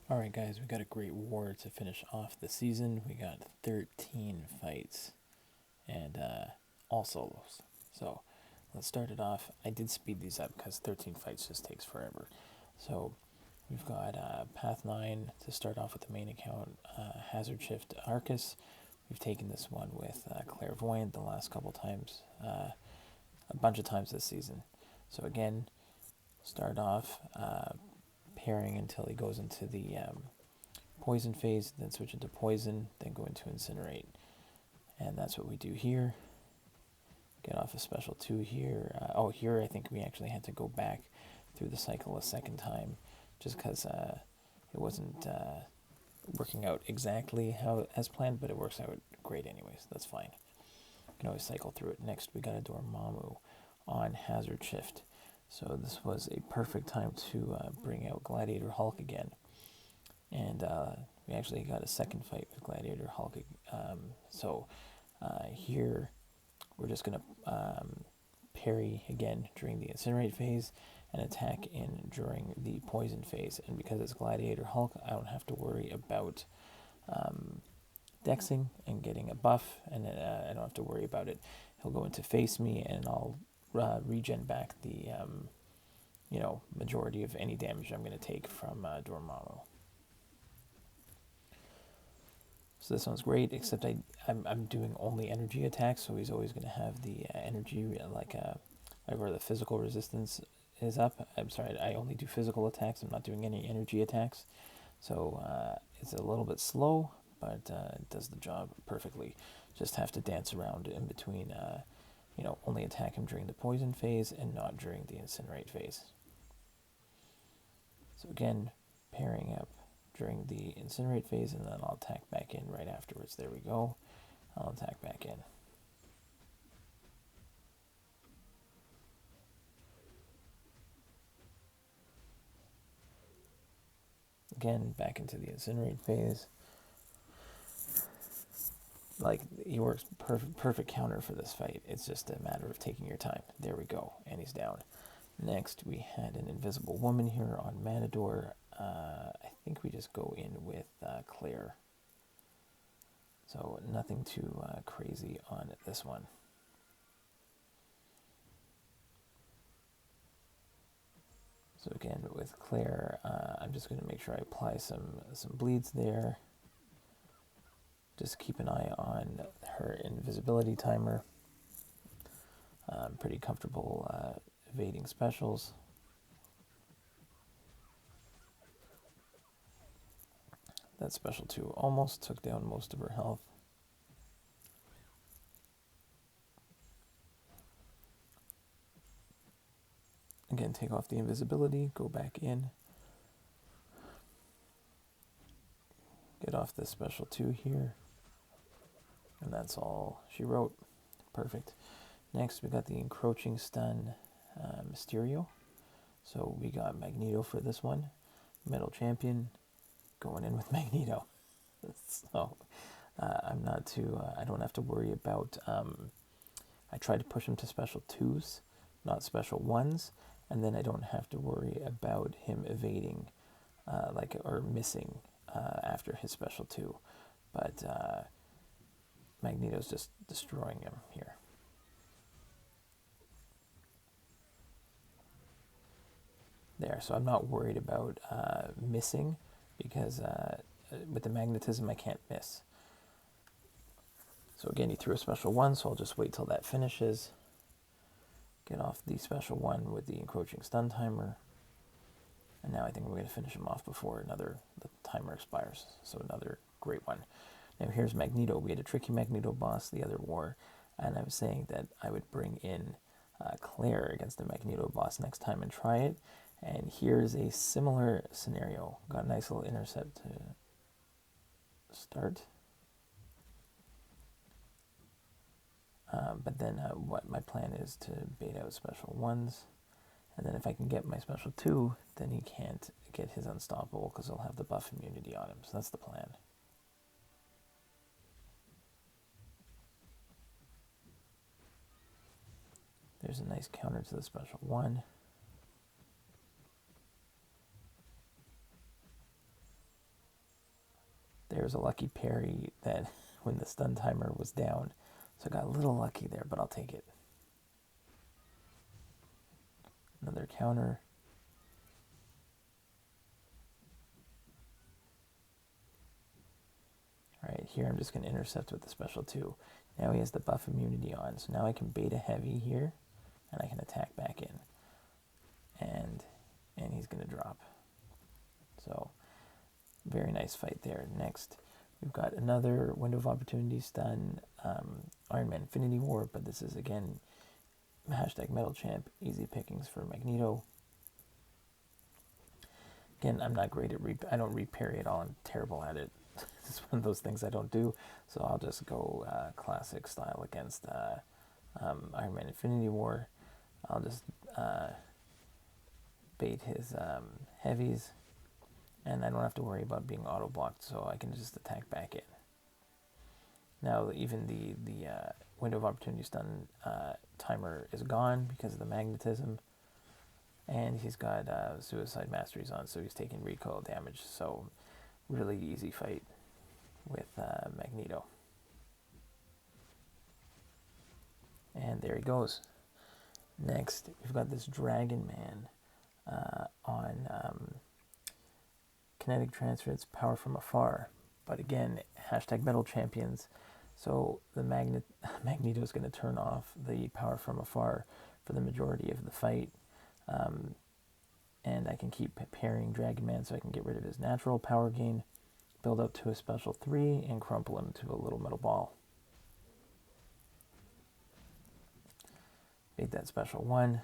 Alright, guys, we got a great war to finish off the season. We got 13 fights and all solos. So let's start it off. I did speed these up because 13 fights just takes forever. So we've got Path 9 to start off with the main account, Hazard Shift Arcus. We've taken this one with Clairvoyant the last couple times, a bunch of times this season. So again, start off pairing until he goes into the poison phase, then switch into poison, then go into incinerate. And that's what we do here. Get off a special 2 here. Here I think we actually had to go back through the cycle a second time just because it wasn't working out exactly how as planned, but it works out great anyways. That's fine. You can always cycle through it. Next, we got a Dormammu on Hazard Shift. So this was a perfect time to bring out Gladiator Hulk again. And we actually got a second fight with Gladiator Hulk. Here we're just going to parry again during the incinerate phase and attack in during the poison phase. And because it's Gladiator Hulk, I don't have to worry about dexing and getting a buff, and I don't have to worry about it. He'll go into face me, and I'll regen back the majority of any damage I'm going to take from Dormammu. So this one's great, except I'm doing only energy attacks, so he's always going to have the energy, where the physical resistance is up. I'm sorry, I only do physical attacks. I'm not doing any energy attacks. So it's a little bit slow, but it does the job perfectly. Just have to dance around in between, only attack him during the poison phase and not during the incinerate phase. So again, pairing up during the incinerate phase, and then I'll attack back in right afterwards. There we go. I'll attack back in. Again, back into the incinerate phase. Like, he works perfect counter for this fight. It's just a matter of taking your time. There we go, and he's down. Next, we had an invisible woman here on Matador. I think we just go in with Claire. So nothing too crazy on this one. So again, with Claire, I'm just going to make sure I apply some bleeds there. Just keep an eye on her invisibility timer. I'm pretty comfortable evading specials. That special 2 almost took down most of her health. Again, take off the invisibility, go back in. Get off this special 2 here. And that's all she wrote. Perfect. Next, we got the Encroaching stun Mysterio. So we got Magneto for this one. Metal Champion going in with Magneto. So I'm not too, I don't have to worry about, I tried to push him to special 2s, not special 1s, and then I don't have to worry about him evading or missing after his special 2. But Magneto's just destroying him here. There, so I'm not worried about missing because with the magnetism I can't miss. So again, he threw a special 1, so I'll just wait till that finishes. Get off the special 1 with the Encroaching stun timer. And now I think we're going to finish him off before the timer expires. So another great one. Now here's Magneto. We had a tricky Magneto boss the other war, and I was saying that I would bring in Claire against the Magneto boss next time and try it. And here's a similar scenario. Got a nice little intercept to start. But then what my plan is to bait out special 1s. And then if I can get my special 2, then he can't get his unstoppable because he'll have the buff immunity on him. So that's the plan. There's a nice counter to the special 1. there's a lucky parry that when the stun timer was down. So I got a little lucky there, but I'll take it. Another counter. Alright, here I'm just going to intercept with the special 2. Now he has the buff immunity on, so now I can bait a heavy here, and I can attack back in. And he's going to drop. So, very nice fight there. Next, we've got another Window of Opportunity stun, Iron Man Infinity War, but this is, again, hashtag Metal Champ, easy pickings for Magneto. Again, I'm not great at I don't reparry at all. I'm terrible at it. It's one of those things I don't do. So I'll just go classic style against Iron Man Infinity War. I'll just bait his heavies, and I don't have to worry about being auto blocked, so I can just attack back in. Now even the Window of Opportunity stun timer is gone because of the magnetism. And he's got Suicide Masteries on, so he's taking recoil damage. So, really easy fight with Magneto. And there he goes. Next, we've got this Dragon Man on kinetic transference, power from afar. But again, hashtag Metal Champions. So the Magneto is going to turn off the power from afar for the majority of the fight. And I can keep parrying Dragon Man so I can get rid of his natural power gain, build up to a special 3, and crumple him to a little metal ball. Bait that special 1,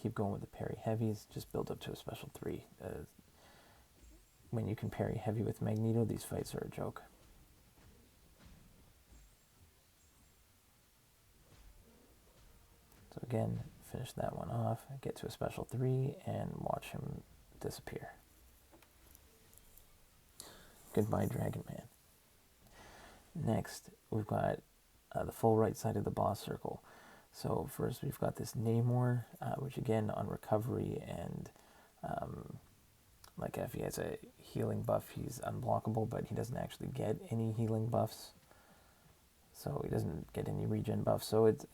keep going with the parry heavies, just build up to a special 3. When you can parry heavy with Magneto, these fights are a joke. So again, finish that one off, get to a special 3, and watch him disappear. Goodbye, Dragon Man. Next, we've got the full right side of the boss circle. So first we've got this Neymar, which again on recovery and like if he has a healing buff, he's unblockable, but he doesn't actually get any healing buffs. So he doesn't get any regen buffs, so it's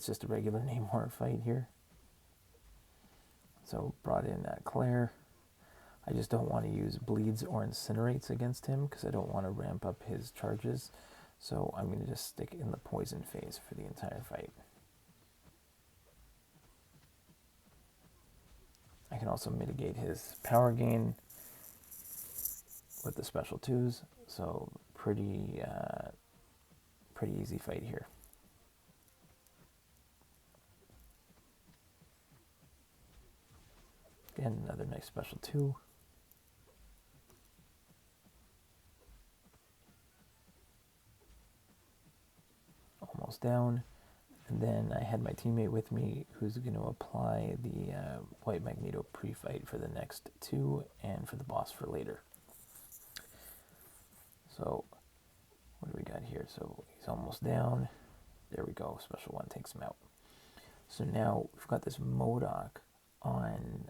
just a regular Neymar fight here. So brought in Claire. I just don't want to use bleeds or incinerates against him because I don't want to ramp up his charges. So I'm going to just stick in the poison phase for the entire fight. I can also mitigate his power gain with the special 2s. So pretty easy fight here. Again, another nice special 2. Almost down. And then I had my teammate with me who's going to apply the White Magneto pre-fight for the next 2 and for the boss for later. So, what do we got here? So, he's almost down. There we go. Special 1 takes him out. So now we've got this MODOK on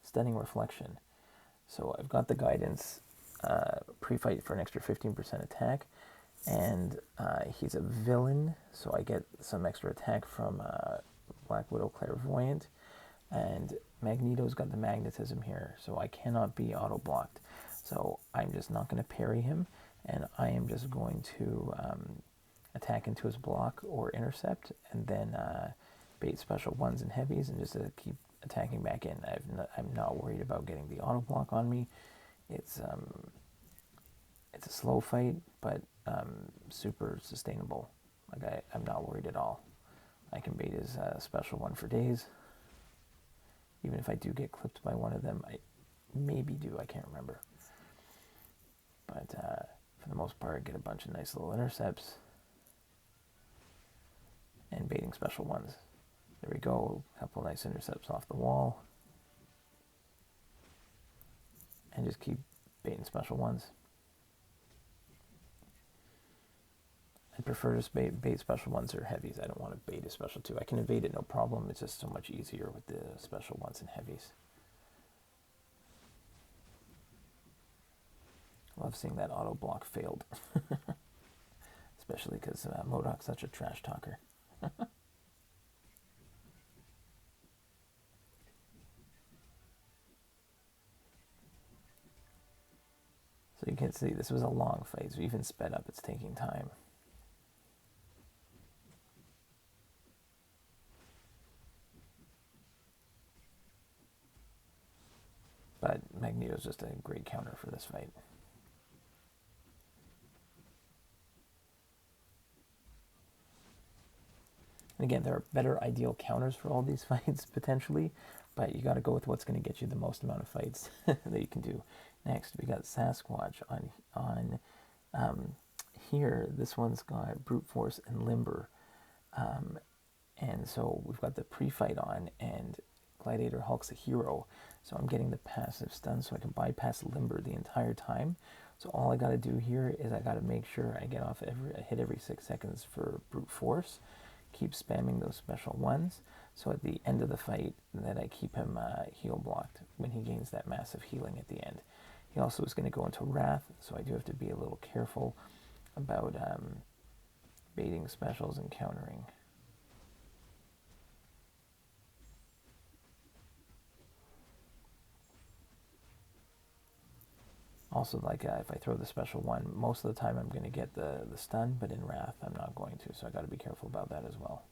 Stunning Reflection. So I've got the guidance pre-fight for an extra 15% attack. And he's a villain, so I get some extra attack from Black Widow Clairvoyant. And Magneto's got the magnetism here, so I cannot be auto-blocked. So I'm just not going to parry him, and I am just going to attack into his block or intercept, and then bait special 1s and heavies, and just keep attacking back in. I'm not worried about getting the auto-block on me. It's a slow fight, but super sustainable. Like I'm not worried at all. I can bait his special 1 for days. Even if I do get clipped by one of them, I maybe do, I can't remember. But for the most part, I get a bunch of nice little intercepts and baiting special 1s. There we go, a couple nice intercepts off the wall. And just keep baiting special 1s. I prefer to bait special 1s or heavies. I don't want to bait a special 2. I can evade it no problem. It's just so much easier with the special 1s and heavies. Love seeing that auto block failed. Especially because MODOK's such a trash talker. So you can see this was a long fight, so even sped up, it's taking time. But Magneto's just a great counter for this fight. And again, there are better ideal counters for all these fights, potentially, but you got to go with what's going to get you the most amount of fights that you can do. Next, we got Sasquatch on here. This one's got Brute Force and Limber. And so we've got the pre-fight on, and Gladiator Hulk's a hero. So I'm getting the passive stun so I can bypass Limber the entire time. So all I got to do here is I got to make sure I get off I hit every 6 seconds for Brute Force. Keep spamming those special ones. So at the end of the fight, that I keep him heal blocked when he gains that massive healing at the end. He also is going to go into Wrath, so I do have to be a little careful about baiting specials and countering. Also, like if I throw the special one, most of the time I'm going to get the stun, but in Wrath I'm not going to, so I got to be careful about that as well.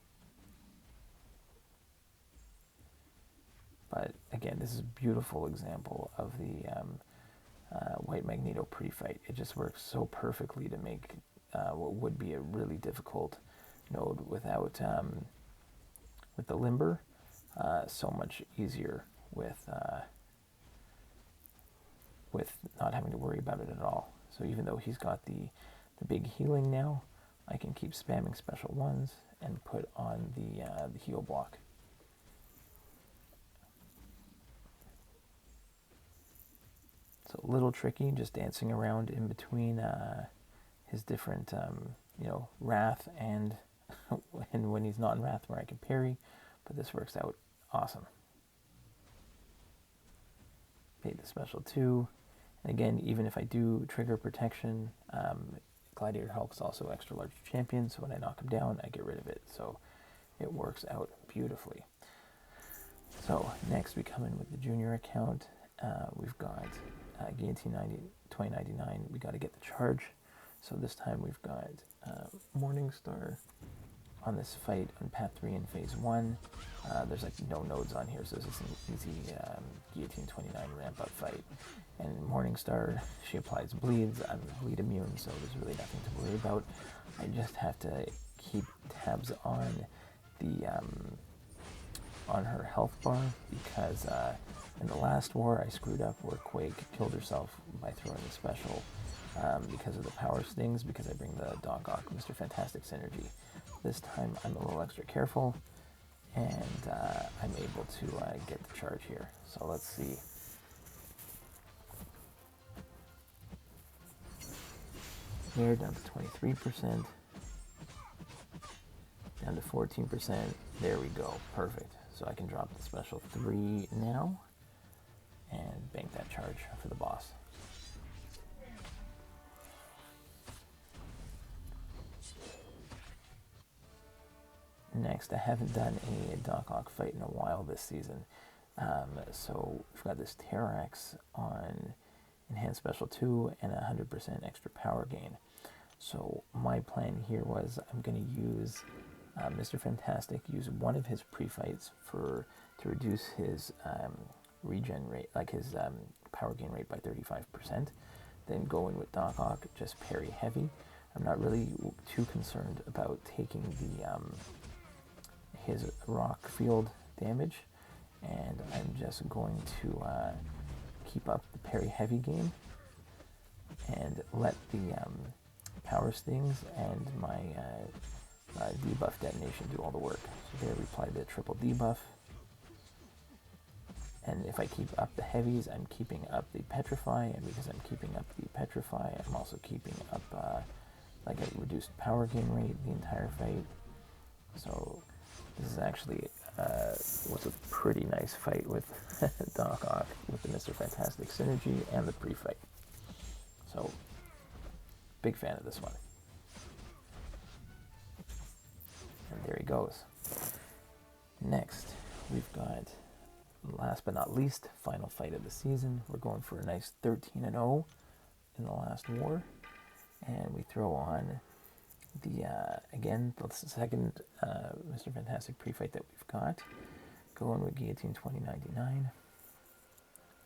But again, this is a beautiful example of the White Magneto pre-fight. It just works so perfectly to make what would be a really difficult node without with the Limber so much easier with not having to worry about it at all. So even though he's got the big healing now, I can keep spamming special ones and put on the heal block. So a little tricky, just dancing around in between his different, Wrath and and when he's not in Wrath where I can parry, but this works out awesome. Bait the special 2. And again, even if I do trigger protection, Gladiator Hulk's also extra large champion, so when I knock him down, I get rid of it. So it works out beautifully. So next we come in with the junior account. We've got Guillotine 2099. We got to get the charge. So this time we've got Morningstar on this fight on Path 3 in Phase 1. There's like no nodes on here, so this is an easy Guillotine 29 ramp-up fight. And Morningstar, she applies bleeds. I'm bleed immune, so there's really nothing to worry about. I just have to keep tabs on the on her health bar, because in the last war I screwed up where Quake killed herself by throwing the special because of the power stings, because I bring the Doc Ock Mr. Fantastic synergy. This time I'm a little extra careful, and I'm able to get the charge here. So let's see. There, down to 23%. Down to 14%. There we go. Perfect. So I can drop the special 3 now and bank that charge for the boss. Next, I haven't done a Doc Ock fight in a while this season. So we've got this Terrax on Enhanced Special 2 and 100% extra power gain. So my plan here was I'm going to use Mr. Fantastic, use one of his pre-fights to reduce his regen rate, like his power gain rate by 35%. Then go in with Doc Ock, just parry heavy. I'm not really too concerned about taking the his rock field damage, and I'm just going to keep up the parry heavy game and let the power stings and my debuff detonation do all the work. So there we apply the triple debuff, and if I keep up the heavies, I'm keeping up the petrify, and because I'm keeping up the petrify, I'm also keeping up like a reduced power gain rate the entire fight. So this is actually was a pretty nice fight with Doc Ock with the Mr. Fantastic synergy and the pre-fight. So, big fan of this one. And there he goes. Next, we've got, last but not least, final fight of the season. We're going for a nice 13-0 in the last war. And we throw on the, again, the second Mr. Fantastic pre-fight that we've got. Going with Guillotine 2099.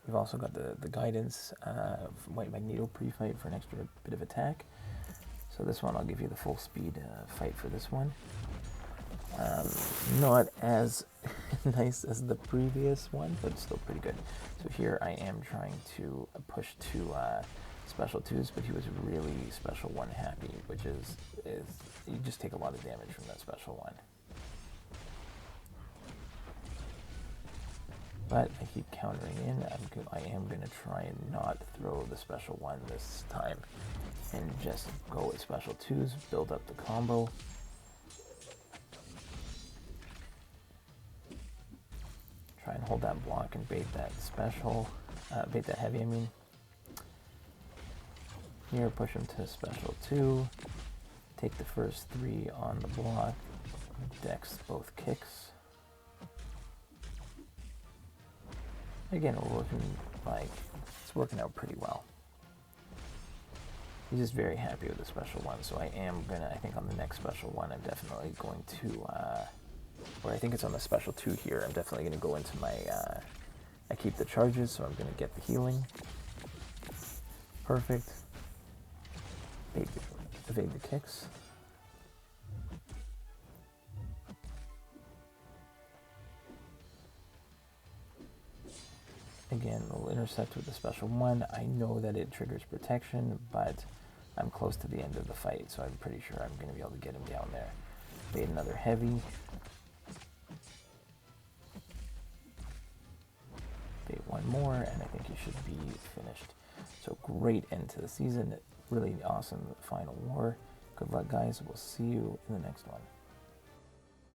We've also got the Guidance White Magneto pre-fight for an extra bit of attack. So this one, I'll give you the full speed fight for this one. Not as nice as the previous one, but still pretty good. So here I am trying to push to special 2s, but he was really special 1 happy, which is you just take a lot of damage from that special 1. But I keep countering in. I am going to try and not throw the special 1 this time, and just go with special 2s, build up the combo. Try and hold that block and bait that special, bait that heavy, I mean. Here, push him to special 2. Take the first 3 on the block. Dex both kicks. Again, we're working, it's working out pretty well. He's just very happy with the special 1, so I am gonna, I think on the next special 1, I'm definitely going to, or I think it's on the special 2 here, I'm definitely going to go into my, I keep the charges, so I'm going to get the healing. Perfect. Evade the kicks. Again, we'll intercept with the special 1. I know that it triggers protection, but I'm close to the end of the fight, so I'm pretty sure I'm going to be able to get him down there. Bait another heavy. Bait 1 more, and I think he should be finished. So great end to the season. Really awesome final war. Good luck, guys. We'll see you in the next one.